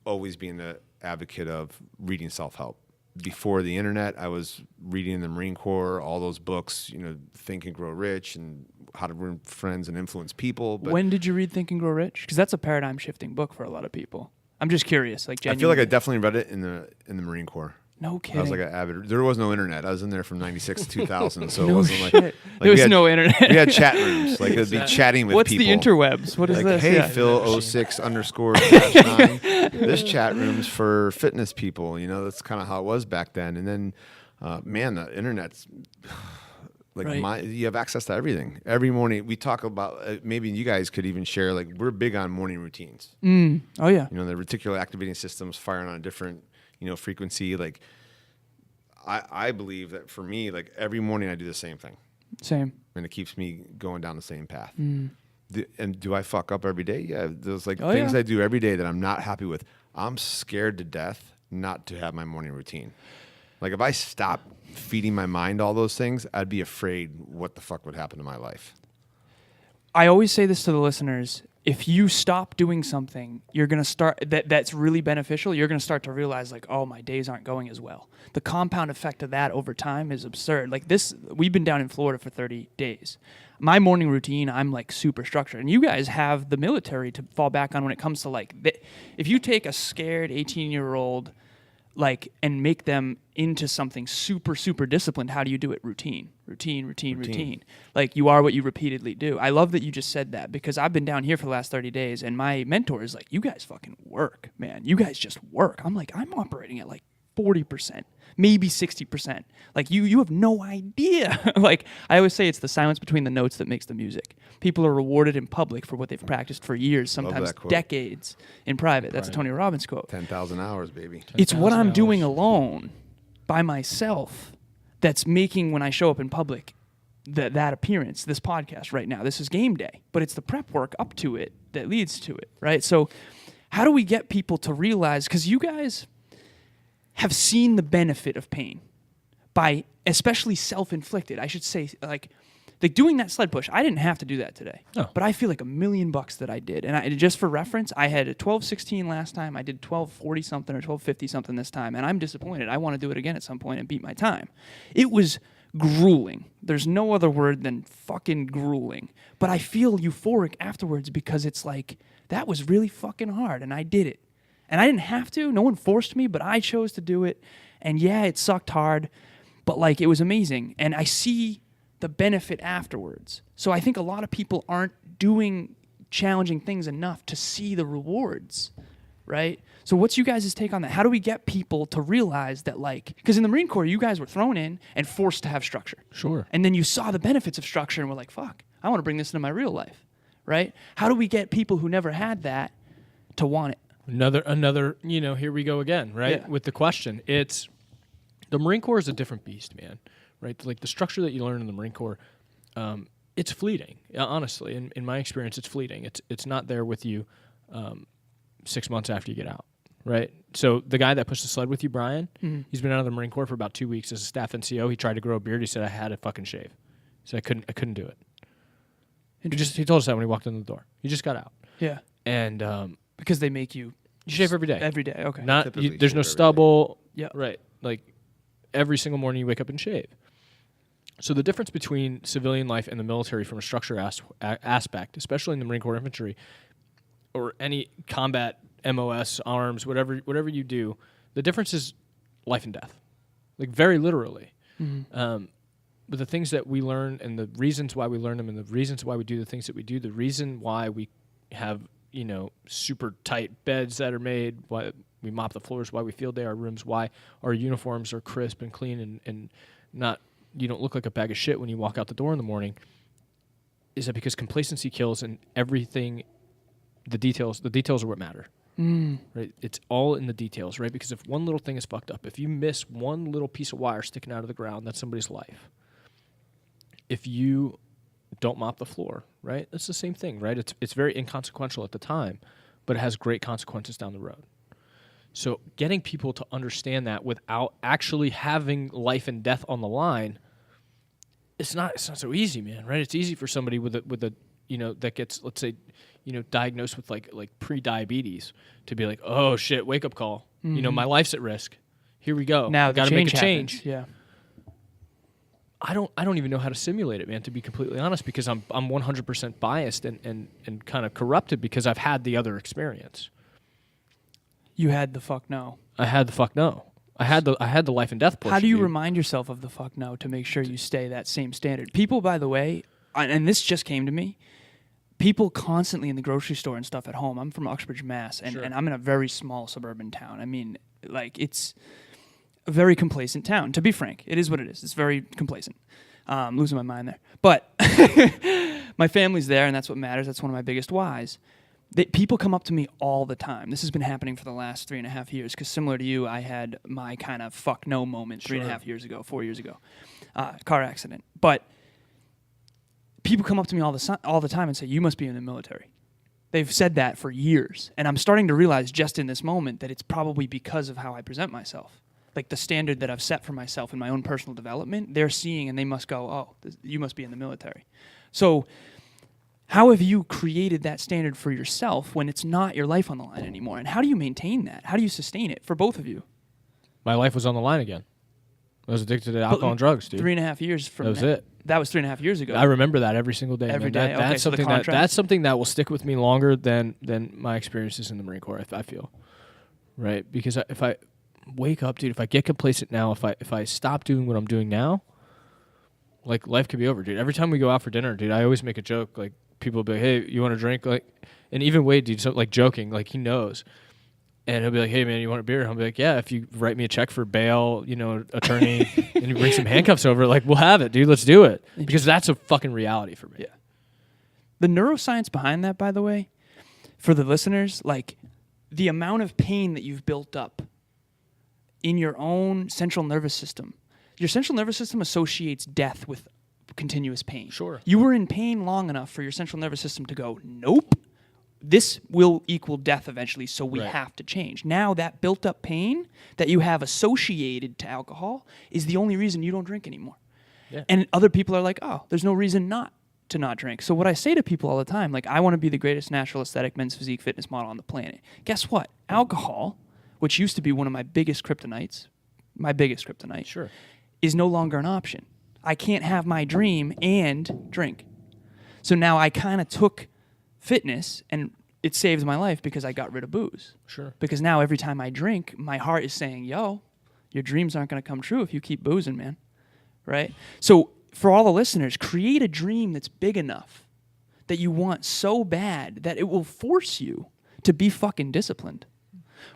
always being an advocate of reading self-help. Before the internet, I was reading the Marine Corps, all those books, you know, Think and Grow Rich and How to Win Friends and Influence People. But when did you read Think and Grow Rich? Because that's a paradigm-shifting book for a lot of people. I'm just curious. Like, I feel like I definitely read it in the Marine Corps. No kidding. I was like an avid. There was no internet. I was in there from _96 to 2000, so no it wasn't shit. like there was no internet. We had chat rooms. Like it would be chatting with What's people. the interwebs? What is Like, this? hey, Yeah. Phil 06_9. This chat room's for fitness people. You know, that's kind of how it was back then. And then, man, the internet's like Right. you have access to everything. Every morning we talk about. Maybe you guys could even share. Like we're big on morning routines. Oh yeah. You know, the reticular activating system's firing on a different, you know, frequency. Like I believe that for me, like every morning I do the same thing. Same. And it keeps me going down the same path. And do I fuck up every day? Yeah. There's like Oh, things yeah. I do every day that I'm not happy with. I'm scared to death not to have my morning routine. Like if I stop feeding my mind all those things, I'd be afraid what the fuck would happen to my life. I always say this to the listeners. if you stop doing something, you're going to start that's really beneficial. You're going to start to realize like, oh, my days aren't going as well. The compound effect of that over time is absurd. Like this, we've been down in Florida for 30 days. My morning routine, I'm like super structured. And you guys have the military to fall back on when it comes to like, if you take a scared 18-year-old like and make them into something super, super disciplined, how do you do it? Routine. Like you are what you repeatedly do. I love that you just said that because I've been down here for the last 30 days and my mentor is like, you guys fucking work, man. You guys just work. I'm like, I'm operating at like 40%, maybe 60%. Like you have no idea. Like I always say, it's the silence between the notes that makes the music. People are rewarded in public for what they've practiced for years, sometimes decades in private. That's a Tony Robbins quote. 10,000 hours, baby. 10, it's what I'm doing alone by myself that's making when I show up in public that appearance, this podcast right now. This is game day, but it's the prep work up to it that leads to it, right? So how do we get people to realize, because you guys have seen the benefit of pain by especially self-inflicted. I should say, like doing that sled push, I didn't have to do that today. Oh. But I feel like $1,000,000 that I did. And just for reference, I had a 12:16 last time. I did 12:40 something or 12:50 something this time. And I'm disappointed. I want to do it again at some point and beat my time. It was grueling. There's no other word than fucking grueling. But I feel euphoric afterwards because it's like, that was really fucking hard and I did it. And I didn't have to. No one forced me, but I chose to do it. And yeah, it sucked hard, but like it was amazing. And I see the benefit afterwards. So I think a lot of people aren't doing challenging things enough to see the rewards, right? So what's you guys' take on that? How do we get people to realize that, like, because in the Marine Corps, you guys were thrown in and forced to have structure. Sure. And then you saw the benefits of structure and were like, fuck, I want to bring this into my real life, right? How do we get people who never had that to want it? Another, here we go again, right? Yeah. With the question. It's, the Marine Corps is a different beast, man, right? Like the structure that you learn in the Marine Corps, it's fleeting. Honestly, in my experience, it's fleeting. It's not there with you 6 months after you get out, right? So the guy that pushed the sled with you, Brian, he's been out of the Marine Corps for about 2 weeks as a staff NCO. He tried to grow a beard. He said, I had to fucking shave. He said, I couldn't do it. He told us that when he walked in the door. He just got out. Yeah. And because they make you shave every day. Every day, okay. There's no stubble. Yeah. Right. Like every single morning you wake up and shave. So the difference between civilian life and the military from a structure aspect, especially in the Marine Corps infantry or any combat, MOS, arms, whatever you do, the difference is life and death. Like very literally. Mm-hmm. But the things that we learn and the reasons why we learn them and the reasons why we do the things that we do, the reason why we have super tight beds that are made, why we mop the floors, why we field day our rooms, why our uniforms are crisp and clean and not, you don't look like a bag of shit when you walk out the door in the morning, is that because complacency kills and everything, the details are what matter. Right? It's all in the details, right? Because if one little thing is fucked up, if you miss one little piece of wire sticking out of the ground, that's somebody's life. If you don't mop the floor, right? It's the same thing, right? It's very inconsequential at the time, but it has great consequences down the road. So getting people to understand that without actually having life and death on the line, it's not so easy, man, right? It's easy for somebody with a that gets, let's say, diagnosed with like pre-diabetes to be like, oh shit, wake up call. Mm-hmm. My life's at risk. Here we go. Now got to make a change. Happens. Yeah. I don't even know how to simulate it, man, to be completely honest, because I'm 100% biased and kind of corrupted because I've had the other experience. You had the fuck no. I had the fuck no. I had the life and death portion. How do you remind yourself of the fuck no to make sure you stay that same standard? People, by the way, and this just came to me, people constantly in the grocery store and stuff at home. I'm from Uxbridge, Mass, and I'm in a very small suburban town. I mean, like, it's a very complacent town, to be frank. It is what it is. It's very complacent. I'm losing my mind there. But my family's there, and that's what matters. That's one of my biggest whys. People come up to me all the time. This has been happening for the last 3.5 years, because similar to you, I had my kind of fuck no moment 3.5 years ago, 4 years ago. Car accident. But people come up to me all the time and say, you must be in the military. They've said that for years. And I'm starting to realize just in this moment that it's probably because of how I present myself. Like the standard that I've set for myself in my own personal development, they're seeing and they must go, oh, you must be in the military. So How have you created that standard for yourself when it's not your life on the line anymore? And how do you maintain that? How do you sustain it for both of you? My life was on the line again. I was addicted to alcohol and drugs, dude. 3.5 years from that was it. That was 3.5 years ago. I remember that every single day. Every man. day. That's So the something contract? that's something that will stick with me longer than my experiences in the Marine Corps. I feel, right? Because if I wake up, dude, if I get complacent now, if I stop doing what I'm doing now, like life could be over, dude. Every time we go out for dinner, dude, I always make a joke. Like people will be like, "Hey, you want a drink?" Like, and even Wade, dude, so, like joking, like he knows. And he'll be like, "Hey, man, you want a beer?" And I'll be like, "Yeah, if you write me a check for bail, attorney, and you bring some handcuffs over, like, we'll have it, dude. Let's do it." Because that's a fucking reality for me. Yeah. The neuroscience behind that, by the way, for the listeners, like the amount of pain that you've built up in your own central nervous system. Your central nervous system associates death with continuous pain. Sure. You were in pain long enough for your central nervous system to go, nope. This will equal death eventually, so we have to change. Now that built up pain that you have associated to alcohol is the only reason you don't drink anymore. Yeah. And other people are like, oh, there's no reason not to not drink. So what I say to people all the time, like, I want to be the greatest natural aesthetic men's physique fitness model on the planet. Guess what? Alcohol, which used to be one of my biggest kryptonite, Sure, is no longer an option. I can't have my dream and drink. So now I kind of took fitness, and it saves my life because I got rid of booze. Sure. Because now every time I drink, my heart is saying, yo, your dreams aren't going to come true if you keep boozing, man. Right? So for all the listeners, create a dream that's big enough that you want so bad that it will force you to be fucking disciplined.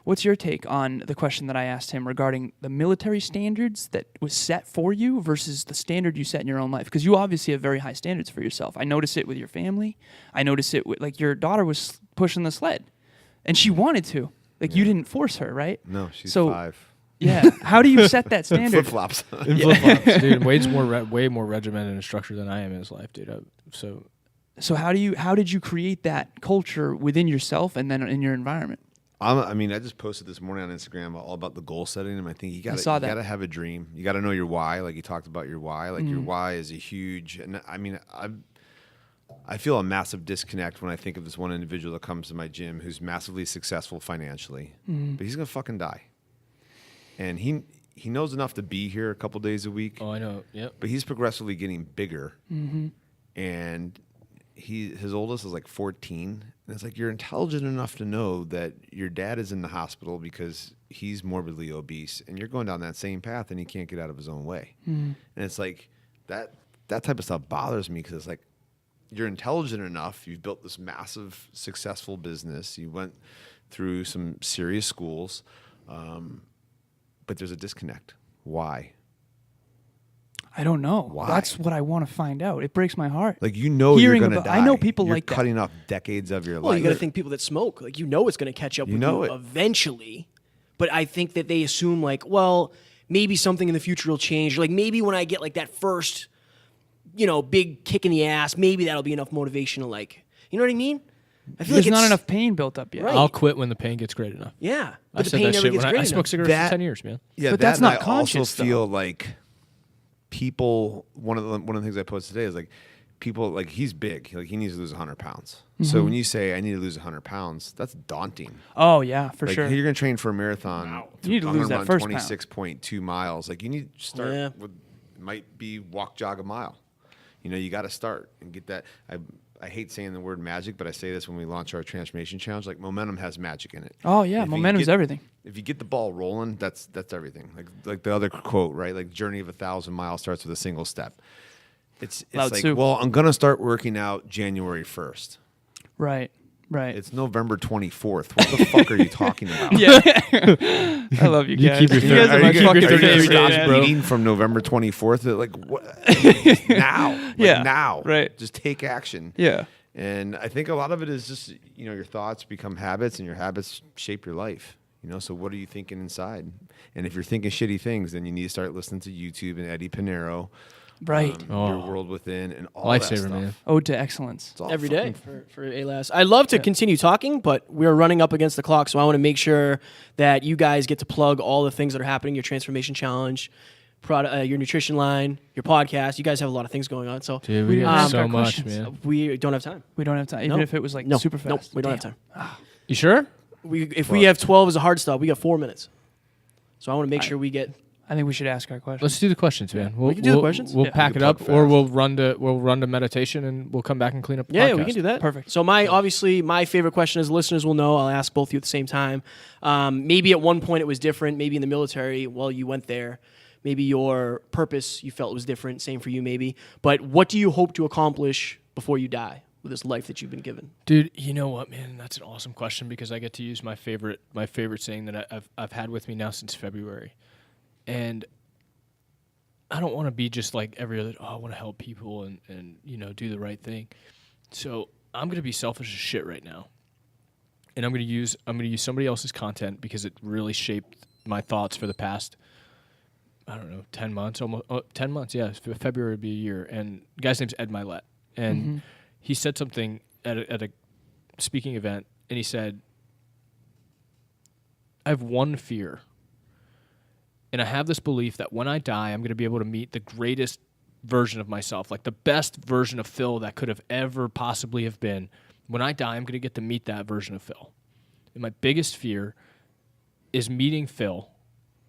What's your take on the question that I asked him regarding the military standards that was set for you versus the standard you set in your own life? Because you obviously have very high standards for yourself. I notice it with your family. I notice it with, like, your daughter was pushing the sled, and she wanted to. Like, you didn't force her, right? No, she's so, 5. Yeah. How do you set that standard? Flip-flops. Flip-flops, dude. Wade's way more regimented and structured than I am in his life, dude. So how did you create that culture within yourself and then in your environment? I just posted this morning on Instagram all about the goal setting, and I think you gotta have a dream. You gotta know your why. Like you talked about your why. Like your why is a huge. And I feel a massive disconnect when I think of this one individual that comes to my gym who's massively successful financially, but he's gonna fucking die. And he knows enough to be here a couple days a week. Oh, I know. Yep. But he's progressively getting bigger, and his oldest is like 14. And it's like, you're intelligent enough to know that your dad is in the hospital because he's morbidly obese, and you're going down that same path and he can't get out of his own way. And it's like that type of stuff bothers me because it's like, you're intelligent enough. You've built this massive, successful business. You went through some serious schools, but there's a disconnect. Why? I don't know. Why? That's what I want to find out. It breaks my heart. Like, you're going to die. I know people you're like that. cutting off decades of your Well, life. you got to think people that smoke, like, it's going to catch up with you eventually. But I think that they assume, like, well, maybe something in the future will change. Like, maybe when I get, like, that first, big kick in the ass, maybe that'll be enough motivation to, like, you know what I mean? I feel There's like not enough pain built up yet. Right. I'll quit when the pain gets great enough. Yeah. I But the said pain that never shit gets when great I enough. smoked cigarettes for 10 years, man. Yeah, But that, that's not and I also conscious, though. feel like people. One of the things I posted today is like, people, like, he's big, like, he needs to lose 100 pounds. So when you say I need to lose 100 pounds, that's daunting. Oh yeah, for Like, sure. you're gonna train for a marathon. You need to I'm lose gonna that run first pound. 26.2 miles. Like, you need to start with, might be walk, jog a mile. You got to start and get that. I hate saying the word magic, but I say this when we launch our transformation challenge. Like, momentum has magic in it. Oh yeah, If you momentum's get- everything. If you get the ball rolling, that's everything. Like the other quote, right? Like, journey of 1,000 miles starts with a single step. It's Lao like, Tzu. well, I'm gonna start working out January 1st. Right. It's November 24th. What the fuck are you talking about? Yeah. I love you You guys. keep your You guys are Are my you fucking gonna favorite, stop man. bro? eating from November 24th? Like, what? Now. Like, Yeah, now. right. Just take action. Yeah. And I think a lot of it is just, your thoughts become habits, and your habits shape your life. So what are you thinking inside? And if you're thinking shitty things, then you need to start listening to YouTube and Eddie Pinero. Right. Your World Within, and all that Lifesaver, stuff. man. Ode to excellence. It's all every day fucking- for ALAS. I'd love to continue talking, but we're running up against the clock, so I want to make sure that you guys get to plug all the things that are happening, your transformation challenge, your nutrition line, your podcast. You guys have a lot of things going on. So Dude, we have have so our much, questions. man. we don't have time. We don't have time, even No. if it was like No, super fast. Nope, we don't have Damn. time. You sure? If we have 12 as a hard stop, we got 4 minutes. So I want to make sure we get. I think we should ask our questions. Let's do the questions, man. We can do the questions. We'll Yeah. pack We it can up, plug or fast. we'll run to meditation, and we'll come back and clean up the Yeah, podcast. we can do that. Perfect. So obviously my favorite question, as listeners will know, I'll ask both of you at the same time. Maybe at one point it was different. Maybe in the military, while you went there, maybe your purpose you felt was different. Same for you, maybe. But what do you hope to accomplish before you die with this life that you've been given? Dude, you know what, man? That's an awesome question because I get to use my favorite saying that I've had with me now since February, and I don't want to be just like every other. Oh, I want to help people and do the right thing. So I'm gonna be selfish as shit right now, and I'm gonna use somebody else's content because it really shaped my thoughts for the past, I don't know, 10 months, almost 10 months. Yeah, February would be a year. And the guy's name's Ed Milet, and he said something at a speaking event, and he said, "I have one fear, and I have this belief that when I die, I'm going to be able to meet the greatest version of myself, like the best version of Phil that could have ever possibly have been. When I die, I'm going to get to meet that version of Phil. And my biggest fear is meeting Phil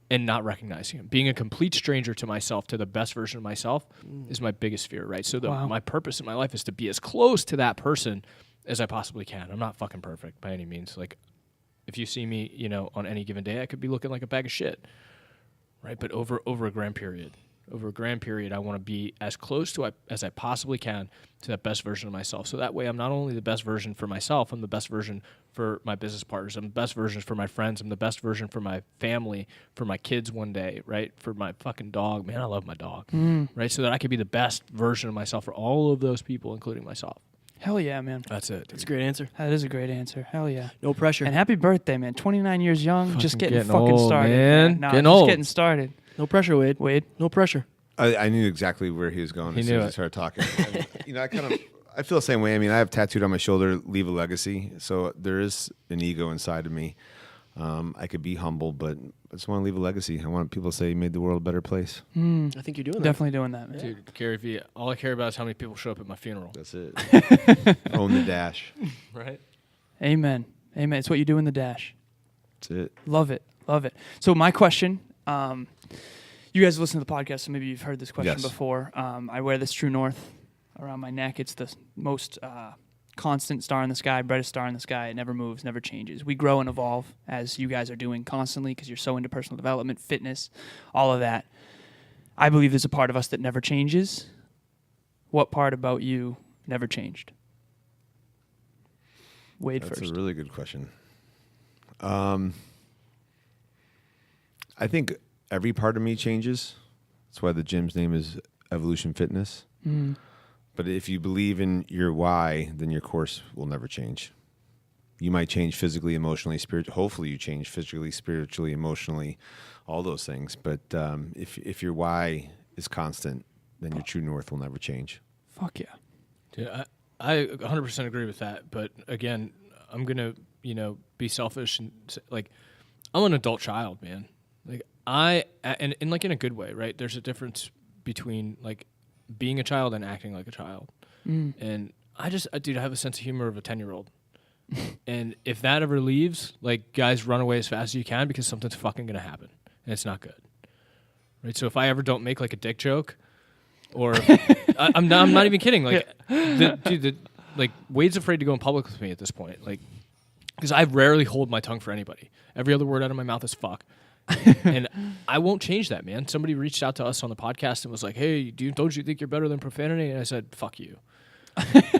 and not recognizing him. Being a complete stranger to myself, to the best version of myself, is my biggest fear, right? So my purpose in my life is to be as close to that person as I possibly can. I'm not fucking perfect by any means. Like, if you see me, on any given day, I could be looking like a bag of shit, right? But over a grand period, I want to be as close to as I possibly can to that best version of myself. So that way, I'm not only the best version for myself, I'm the best version for my business partners, I'm the best version for my friends, I'm the best version for my family, for my kids one day, right? For my fucking dog. Man, I love my dog, right? So that I could be the best version of myself for all of those people, including myself. Hell yeah, man. That's it. That's a great answer. That is a great answer. Hell yeah. No pressure. And happy birthday, man. 29 years young, just getting getting fucking old, started. man. No, Getting just old. getting started. No pressure, Wade. Wade? No pressure. I knew exactly where he was going He as knew soon as it. I started talking. And, I feel the same way. I mean, I have tattooed on my shoulder, leave a legacy. So there is an ego inside of me. I could be humble, but I just want to leave a legacy. I want people to say you made the world a better place. I think you're doing that. Definitely doing that, man. Dude, Gary Vee, all I care about is how many people show up at my funeral. That's it. Own the dash. Right? Amen. Amen. It's what you do in the dash. That's it. Love it. Love it. So my question, you guys listen to the podcast, so maybe you've heard this question Yes. before. I wear this True North around my neck. It's the most constant star in the sky, brightest star in the sky. It never moves, never changes. We grow and evolve, as you guys are doing constantly, because you're so into personal development, fitness, all of that. I believe there's a part of us that never changes. What part about you never changed? Wade That's first. a really good question. I think every part of me changes. That's why the gym's name is Evolution Fitness. But if you believe in your why, then your course will never change. You might change physically, emotionally, spiritually. Hopefully you change physically, spiritually, emotionally, all those things. But if your why is constant, then your true north will never change. Fuck yeah. Dude, I 100% agree with that. But again, I'm going to, be selfish and like, I'm an adult child, man. Like and like in a good way, right? There's a difference between like being a child and acting like a child. And I have a sense of humor of a 10-year-old. And if that ever leaves, like, guys, run away as fast as you can because something's fucking going to happen. And it's not good. Right? So if I ever don't make like a dick joke or I'm not even kidding. Like, like Wade's afraid to go in public with me at this point. Like, because I rarely hold my tongue for anybody. Every other word out of my mouth is fuck. And I won't change that, man. Somebody reached out to us on the podcast and was like, hey, don't you think you're better than profanity? And I said, fuck you.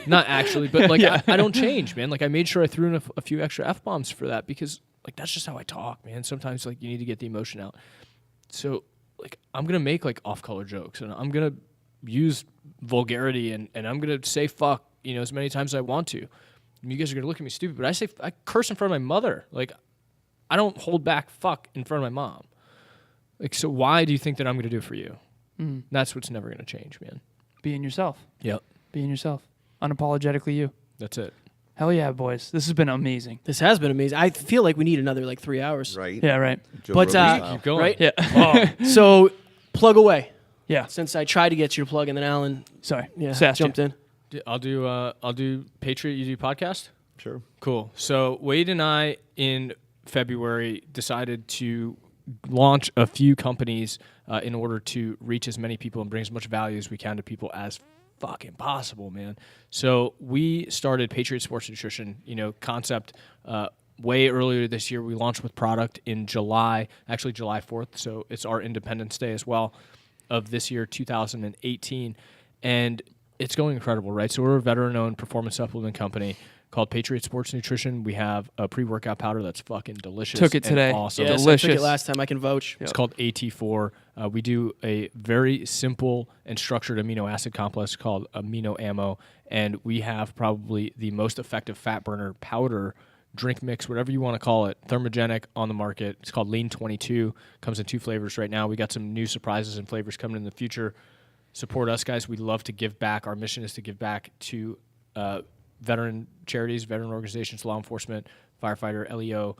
Not actually, but like, I don't change, man. Like, I made sure I threw in a few extra F-bombs for that because like, that's just how I talk, man. Sometimes like you need to get the emotion out. So like, I'm going to make like off-color jokes and I'm going to use vulgarity and I'm going to say fuck, as many times as I want to. You guys are going to look at me stupid, but I curse in front of my mother. Like, I don't hold back fuck in front of my mom. Like, so why do you think that I'm going to do it for you? That's what's never going to change, man. Being yourself. Yep. Being yourself. Unapologetically you. That's it. Hell yeah, boys. This has been amazing. This has been amazing. I feel like we need another 3 hours. Right? Yeah, right. Joe But, Rogan style. Keep going. Right? Yeah. So Plug away. Yeah. Since I tried to get you to plug, and then Alan, Sorry. jumped in. I'll do Patriot. You do podcast. Sure. Cool. So Wade and I in February decided to launch a few companies in order to reach as many people and bring as much value as we can to people as fucking possible, man. So we started Patriot Sports Nutrition, concept way earlier this year. We launched with product in July 4th. So it's our Independence Day as well of this year, 2018. And it's going incredible, right? So we're a veteran-owned performance supplement company called Patriot Sports Nutrition. We have a pre-workout powder that's fucking delicious. Took it today. Awesome. Yes, Delicious. I took it last time. I can vouch. It's called AT4. We do a very simple and structured amino acid complex called Amino Ammo, and we have probably the most effective fat burner powder, drink mix, whatever you want to call it, thermogenic on the market. It's called Lean 22. Comes in 2 flavors right now. We got some new surprises and flavors coming in the future. Support us, guys. We love to give back. Our mission is to give back to veteran charities, veteran organizations, law enforcement, firefighter, LEO,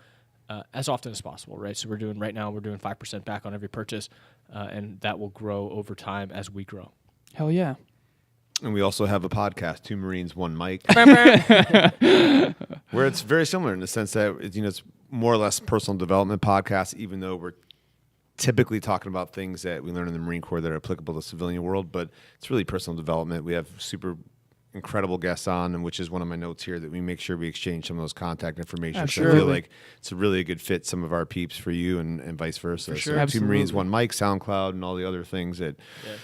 as often as possible, right? So we're doing 5% back on every purchase, and that will grow over time as we grow. Hell yeah. And we also have a podcast, Two Marines, One Mic, where it's very similar in the sense that it's more or less personal development podcast, even though we're typically talking about things that we learn in the Marine Corps that are applicable to the civilian world, but it's really personal development. We have super incredible guests on, and which is one of my notes here, that we make sure we exchange some of those contact information. So I feel like it's a really good fit, some of our peeps for you and vice versa. For sure. So Absolutely. Two Marines, One Mic, SoundCloud, and all the other things that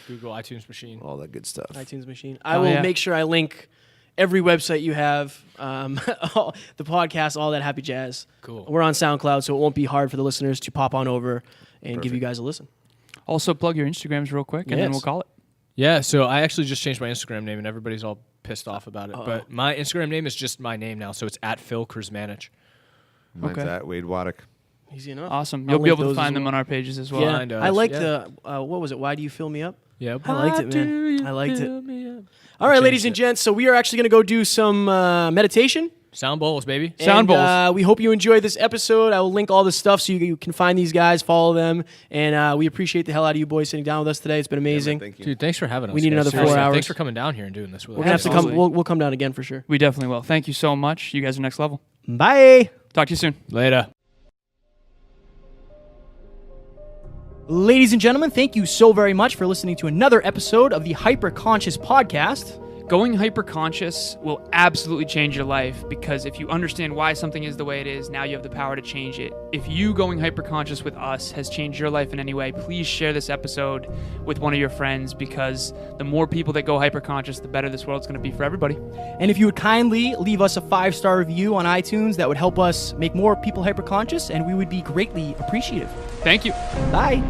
Google, iTunes Machine. all that good stuff. iTunes Machine. I will make sure I link every website you have, the podcast, all that happy jazz. Cool. We're on SoundCloud, so it won't be hard for the listeners to pop on over and give you guys a listen. Also, plug your Instagrams real quick, and then we'll call it. Yeah, so I actually just changed my Instagram name, and everybody's all pissed off about it. But my Instagram name is just my name now, so it's at Phil Krizmanich. Mine's at Wade Waddick. Easy enough. Awesome. I'll You'll be link able to those as find them well. on our pages as well. Yeah, Find us, I like yeah. the, what was it? Why do you fill me up? Yeah, I liked it, man. I liked it. All right, ladies and gents, so we are actually going to go do some meditation. Sound bowls, baby. Sound bowls. We hope you enjoyed this episode. I will link all the stuff so you can find these guys, follow them, and we appreciate the hell out of you boys sitting down with us today. It's been amazing. Thank you. Dude, thanks for having us. We need guys. another 4 Seriously, hours. Thanks for coming down here and doing this with We're us. gonna have to come. Absolutely. We'll come down again for sure. We definitely will. Thank you so much. You guys are next level. Bye. Talk to you soon. Later. Ladies and gentlemen, thank you so very much for listening to another episode of the Hyper Conscious Podcast. Going hyper-conscious will absolutely change your life, because if you understand why something is the way it is, now you have the power to change it. If you going hyper-conscious with us has changed your life in any way, please share this episode with one of your friends, because the more people that go hyper-conscious, the better this world's going to be for everybody. And if you would kindly leave us a 5-star review on iTunes, that would help us make more people hyper conscious, and we would be greatly appreciative. Thank you. Bye.